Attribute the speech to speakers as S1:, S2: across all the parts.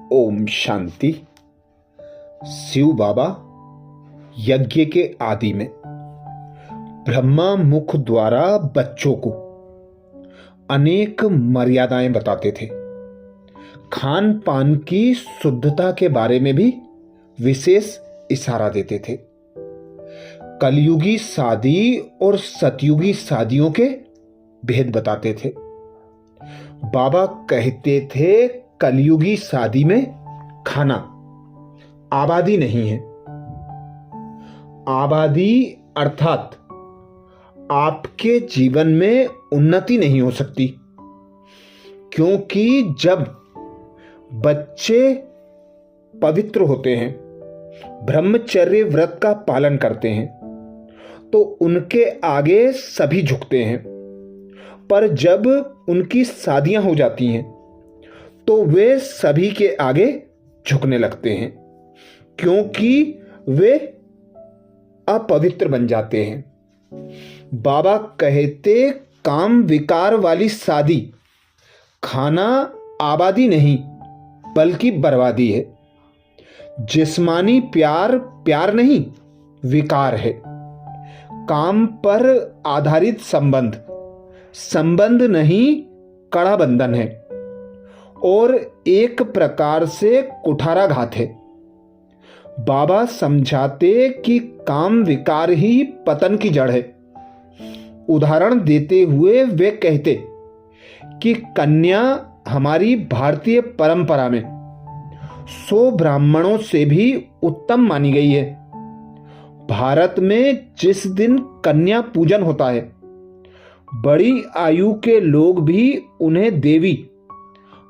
S1: ओम शांति। शिव बाबा यज्ञ के आदि में ब्रह्मा मुख द्वारा बच्चों को अनेक मर्यादाएं बताते थे। खान पान की शुद्धता के बारे में भी विशेष इशारा देते थे। कलयुगी शादी और सतयुगी शादियों के भेद बताते थे। बाबा कहते थे कलयुगी शादी में खाना आबादी नहीं है। आबादी अर्थात आपके जीवन में उन्नति नहीं हो सकती, क्योंकि जब बच्चे पवित्र होते हैं, ब्रह्मचर्य व्रत का पालन करते हैं, तो उनके आगे सभी झुकते हैं। पर जब उनकी शादियां हो जाती हैं तो वे सभी के आगे झुकने लगते हैं, क्योंकि वे अपवित्र बन जाते हैं। बाबा कहते काम विकार वाली शादी खाना आबादी नहीं बल्कि बर्बादी है। जिस्मानी प्यार प्यार नहीं विकार है। काम पर आधारित संबंध संबंध नहीं कड़ा बंधन है और एक प्रकार से कुठाराघात है। बाबा समझाते कि काम विकार ही पतन की जड़ है। उदाहरण देते हुए वे कहते कि कन्या हमारी भारतीय परंपरा में 100 ब्राह्मणों से भी उत्तम मानी गई है। भारत में जिस दिन कन्या पूजन होता है, बड़ी आयु के लोग भी उन्हें देवी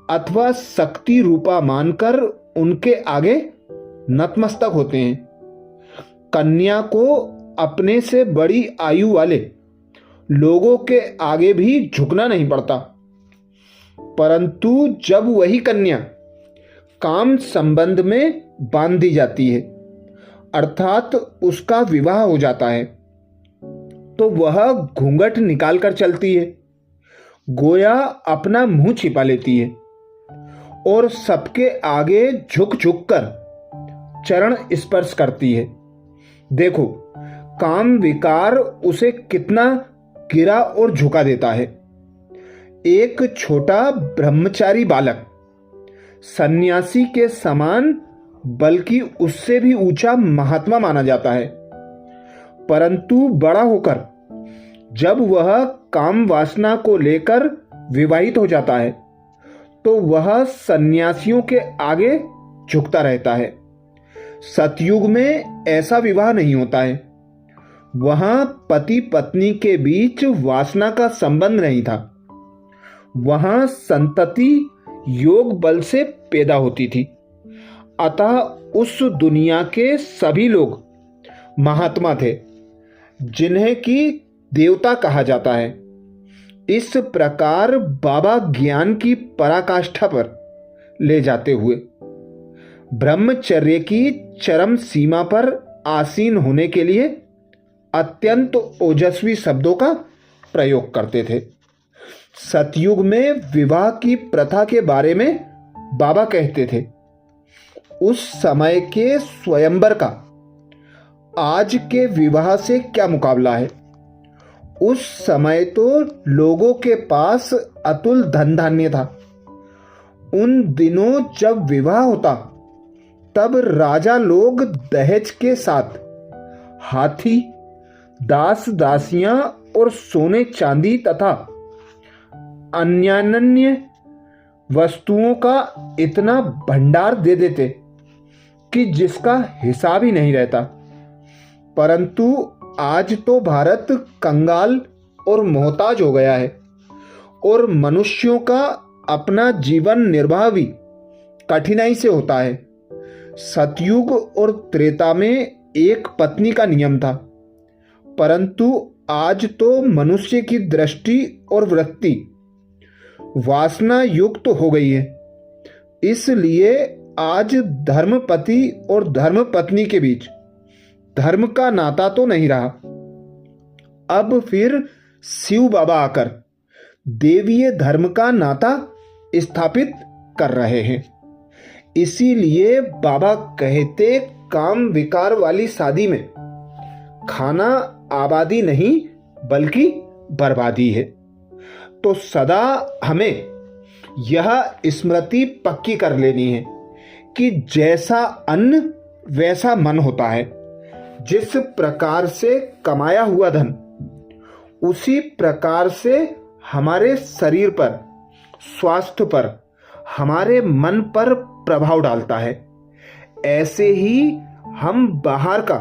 S1: अथवा शक्ति रूपा मानकर उनके आगे नतमस्तक होते हैं। कन्या को अपने से बड़ी आयु वाले लोगों के आगे भी झुकना नहीं पड़ता, परंतु जब वही कन्या काम संबंध में बांध दी जाती है, अर्थात उसका विवाह हो जाता है, तो वह घूंघट निकालकर चलती है, गोया अपना मुंह छिपा लेती है और सबके आगे झुक झुक कर चरण स्पर्श करती है। देखो काम विकार उसे कितना गिरा और झुका देता है। एक छोटा ब्रह्मचारी बालक सन्यासी के समान बल्कि उससे भी ऊंचा महात्मा माना जाता है, परंतु बड़ा होकर जब वह काम वासना को लेकर विवाहित हो जाता है तो वह सन्यासियों के आगे झुकता रहता है। सतयुग में ऐसा विवाह नहीं होता है। वहां पति पत्नी के बीच वासना का संबंध नहीं था। वहां संतति योग बल से पैदा होती थी। अतः उस दुनिया के सभी लोग महात्मा थे, जिन्हें कि देवता कहा जाता है। इस प्रकार बाबा ज्ञान की पराकाष्ठा पर ले जाते हुए ब्रह्मचर्य की चरम सीमा पर आसीन होने के लिए अत्यंत ओजस्वी शब्दों का प्रयोग करते थे। सतयुग में विवाह की प्रथा के बारे में बाबा कहते थे, उस समय के स्वयंवर का आज के विवाह से क्या मुकाबला है। उस समय तो लोगों के पास अतुल धन धान्य था। उन दिनों जब विवाह होता तब राजा लोग दहेज के साथ हाथी, दास दासियां और सोने चांदी तथा अन्यान्य वस्तुओं का इतना भंडार दे देते कि जिसका हिसाब ही नहीं रहता। परंतु आज तो भारत कंगाल और मोहताज हो गया है और मनुष्यों का अपना जीवन निर्वाह भी कठिनाई से होता है। सतयुग और त्रेता में एक पत्नी का नियम था, परंतु आज तो मनुष्य की दृष्टि और वृत्ति वासना युक्त हो गई है। इसलिए आज धर्मपति और धर्मपत्नी के बीच धर्म का नाता तो नहीं रहा। अब फिर शिव बाबा आकर देवीय धर्म का नाता स्थापित कर रहे हैं। इसीलिए बाबा कहते, काम विकार वाली शादी में खाना आबादी नहीं बल्कि बर्बादी है। तो सदा हमें यह स्मृति पक्की कर लेनी है कि जैसा अन्न वैसा मन होता है। जिस प्रकार से कमाया हुआ धन उसी प्रकार से हमारे शरीर पर, स्वास्थ्य पर, हमारे मन पर प्रभाव डालता है। ऐसे ही हम बाहर का,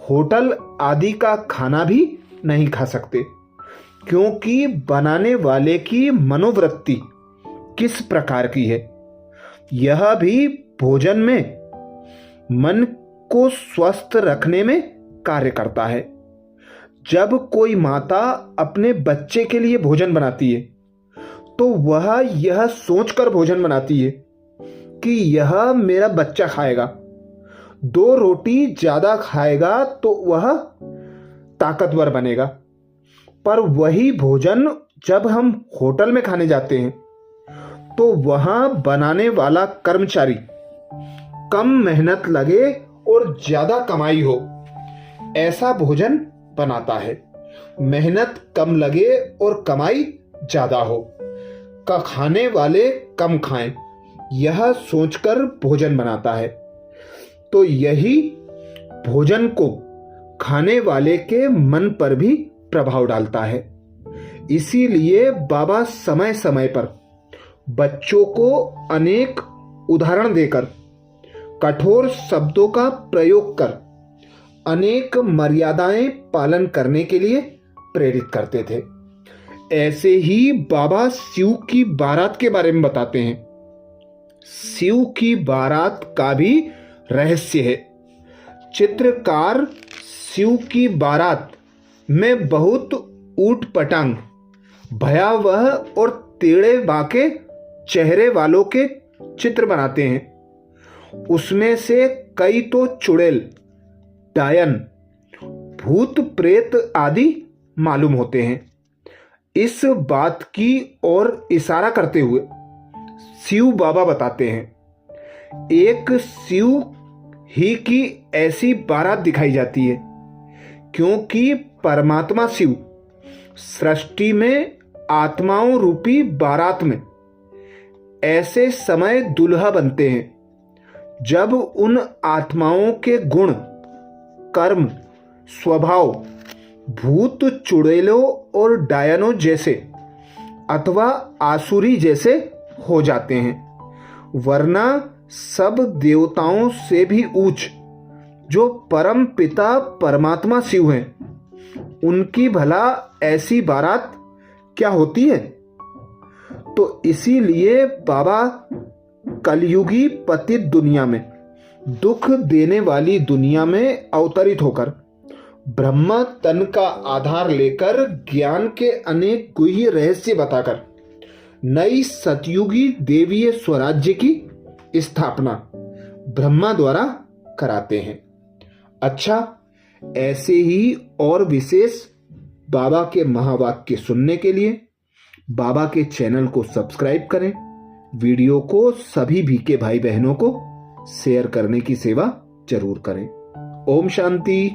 S1: होटल आदि का खाना भी नहीं खा सकते, क्योंकि बनाने वाले की मनोवृत्ति किस प्रकार की है यह भी भोजन में मन को स्वस्थ रखने में कार्य करता है। जब कोई माता अपने बच्चे के लिए भोजन बनाती है तो वह यह सोचकर भोजन बनाती है कि यह मेरा बच्चा खाएगा, 2 रोटी ज्यादा खाएगा तो वह ताकतवर बनेगा। पर वही भोजन जब हम होटल में खाने जाते हैं तो वहां बनाने वाला कर्मचारी कम मेहनत लगे और ज्यादा कमाई हो ऐसा भोजन बनाता है। मेहनत कम लगे और कमाई ज्यादा हो, का खाने वाले कम खाएं, यह सोचकर भोजन बनाता है। तो यही भोजन को खाने वाले के मन पर भी प्रभाव डालता है। इसीलिए बाबा समय समय पर बच्चों को अनेक उदाहरण देकर, कठोर शब्दों का प्रयोग कर अनेक मर्यादाएं पालन करने के लिए प्रेरित करते थे। ऐसे ही बाबा शिव की बारात के बारे में बताते हैं। शिव की बारात का भी रहस्य है। चित्रकार शिव की बारात में बहुत ऊट पटांग, भयावह और टेढ़े बाके चेहरे वालों के चित्र बनाते हैं। उसमें से कई तो चुड़ैल, डायन, भूत प्रेत आदि मालूम होते हैं। इस बात की ओर इशारा करते हुए शिव बाबा बताते हैं, एक शिव ही की ऐसी बारात दिखाई जाती है, क्योंकि परमात्मा शिव सृष्टि में आत्माओं रूपी बारात में ऐसे समय दुल्हा बनते हैं जब उन आत्माओं के गुण, कर्म, स्वभाव भूत चुड़ैलों और डायनों जैसे अथवा आसुरी जैसे हो जाते हैं। वरना सब देवताओं से भी ऊंच जो परम पिता परमात्मा शिव हैं, उनकी भला ऐसी बारात क्या होती है? तो इसीलिए बाबा कलयुगी पतित दुनिया में, दुख देने वाली दुनिया में अवतरित होकर ब्रह्म तन का आधार लेकर ज्ञान के अनेक गुह्य रहस्य बताकर नई सतयुगी देवीय स्वराज्य की स्थापना ब्रह्मा द्वारा कराते हैं। अच्छा, ऐसे ही और विशेष बाबा के महावाक्य सुनने के लिए बाबा के चैनल को सब्सक्राइब करें। वीडियो को सभी भीके भाई बहनों को शेयर करने की सेवा जरूर करें। ओम शांति।